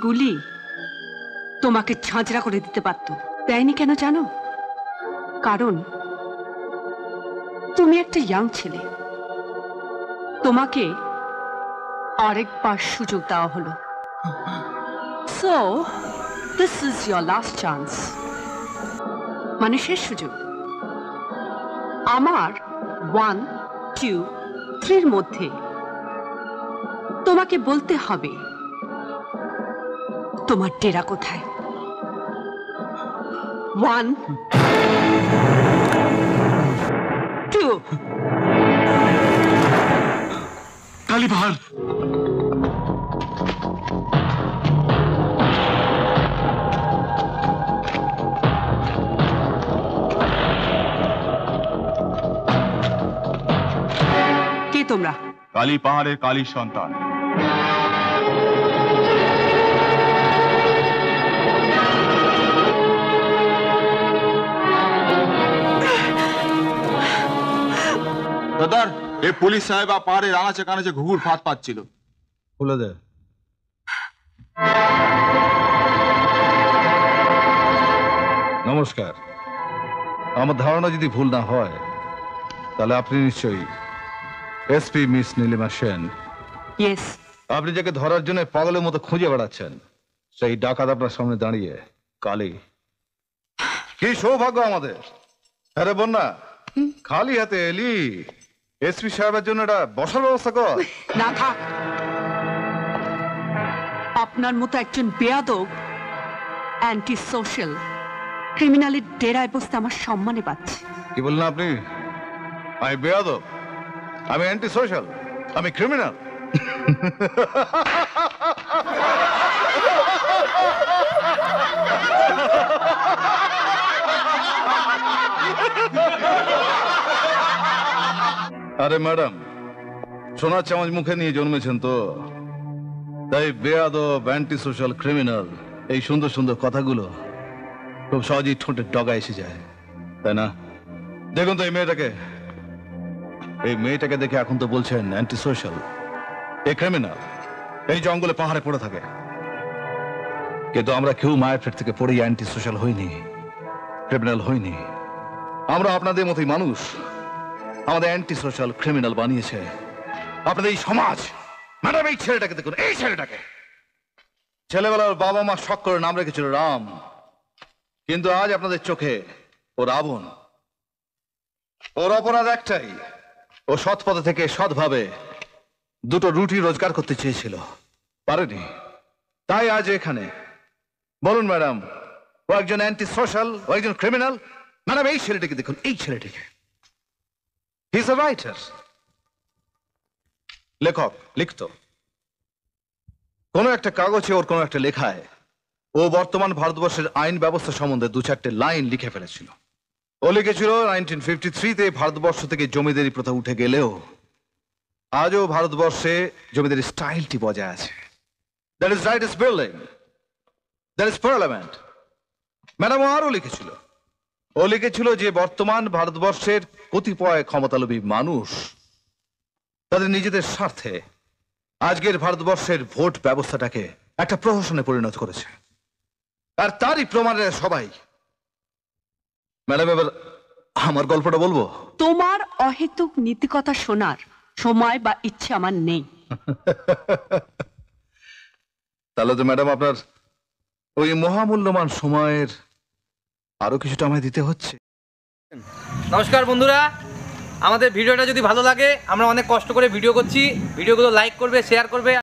গুলি তোমাকে ঝাঁঝরা করে দিতে পারত, দেয়নি কেন জানো? কারণ তুমি একটা ইয়াং ছেলে, তোমাকে আরেকবার সুযোগ দেওয়া হলো। So this is your last chance, মানে শেষ সুযোগ। আমার 1, 2, 3 মধ্যে তোমাকে বলতে হবে তোমার ডেরা কোথায়। 1, 2। কালীপাহাড়। কে তোমরা? কালীপাহাড়ের কালীর সন্তান। দাদার এই পুলিশ সাহেব পাহাড়ে আনাচে কানাচে ঘুঘুর ফাঁদ পাচ্ছিল। খুলে দে। নমস্কার। আমার ধারণা যদি ভুল না হয় তাহলে আপনি নিশ্চয়ই SP miss Nilima Sen. Yes. আপনি যাকে ধরার জন্য পাগলের মতো খুঁজে বেড়াচ্ছেন সেই ডাকাত আপনার সামনে দাঁড়িয়ে কালী। কি সৌভাগ্য আমাদের। আরে বন্যা, খালি হাতে এলি। এসপি সাহেবের জন্য এটা বসার ব্যবস্থা কর। না থাক। আপনার মতো একজন বেয়াদব অ্যান্টি সোশ্যাল ক্রিমিনালের ডেরায় বসতে আমার সম্মানে পাচ্ছে। কি বললেন আপনি? আমি বেয়াদব, আমি অ্যান্টি সোশ্যাল, আমি ক্রিমিনাল? আরে ম্যাডাম, সোনার চামচ মুখে নিয়ে জন্মেছেন তো, তাই বেয়াদব, অ্যান্টি সোশ্যাল, ক্রিমিনাল এই সুন্দর সুন্দর কথাগুলো খুব সহজেই ঠোঁটের ডগা এসে যায়, তাই না? দেখুন তো এই মেয়েটাকে দেখে এখন তো বলছেন অ্যান্টি সোশ্যাল, এই ক্রিমিনাল, এই জঙ্গলে পাহাড়ে পড়ে থাকে। কিন্তু আমরা কেউ মায়ের পেট থেকে পড়েই অ্যান্টি সোশ্যাল হইনি, ক্রিমিনাল হইনি। আমরা আপনাদের মতোই মানুষ। আমাদের অ্যান্টি সোশ্যাল, ক্রিমিনাল বানিয়েছে আপনাদের এই সমাজ। ম্যাডাম, এই ছেলেটাকে দেখুন, এই ছেলেটাকে। ছেলেবেলার বাবা মা শখ করে নাম রেখেছিল রাম, কিন্তু আজ আপনাদের চোখে ও রাবণ। ওর অপরাধ একটাই, ও সৎ পথে থেকে সৎভাবে দুটো রুটি রোজগার করতে চেয়েছিল, পারেনি, তাই আজ এখানে। বলুন ম্যাডাম, ও একজন অ্যান্টি সোশ্যাল, ও একজন ক্রিমিনাল? ম্যাডাম, এই ছেলেটিকে দেখুন, এই ছেলেটিকে। হি ইজ আ রাইটার, লেখক, লিখত। কোনো একটা কাগজে ওর কোনো একটা লেখায় ও বর্তমান ভারতবর্ষের আইন ব্যবস্থা সম্বন্ধে 2-4টে লাইন লিখে ফেলেছিল। ও লিখেছিল 1953-তে ভারতবর্ষ থেকে জমিদারি প্রথা উঠে গেলেও আজও ভারতবর্ষে জমিদারি স্টাইলটি বজায় আছে। That is Writers Building, that is parliament. Madam, ও আরো লিখেছিল, ও লিখেছিল যে বর্তমান ভারতবর্ষের কতিপয় ক্ষমতালোভী মানুষ তাদের নিজেদের স্বার্থে আজকের ভারতবর্ষের ভোট ব্যবস্থাটাকে একটা প্রহসনে পরিণত করেছে, আর তারই প্রমাণে সবাই। ম্যাডাম, এবার আমার গল্পটা বলবো? তোমার অহেতুক নীতিকথা শোনার সময় বা ইচ্ছে আমার নেই। তাহলে তো ম্যাডাম আপনার ওই মহামূল্যবান সময়ের আরো কিছুটা আমায় দিতে হচ্ছে। নমস্কার বন্ধুরা, আমাদের ভিডিওটা যদি ভালো লাগে, আমরা অনেক কষ্ট করে ভিডিও করছি, ভিডিওগুলো লাইক করবে, শেয়ার করবে।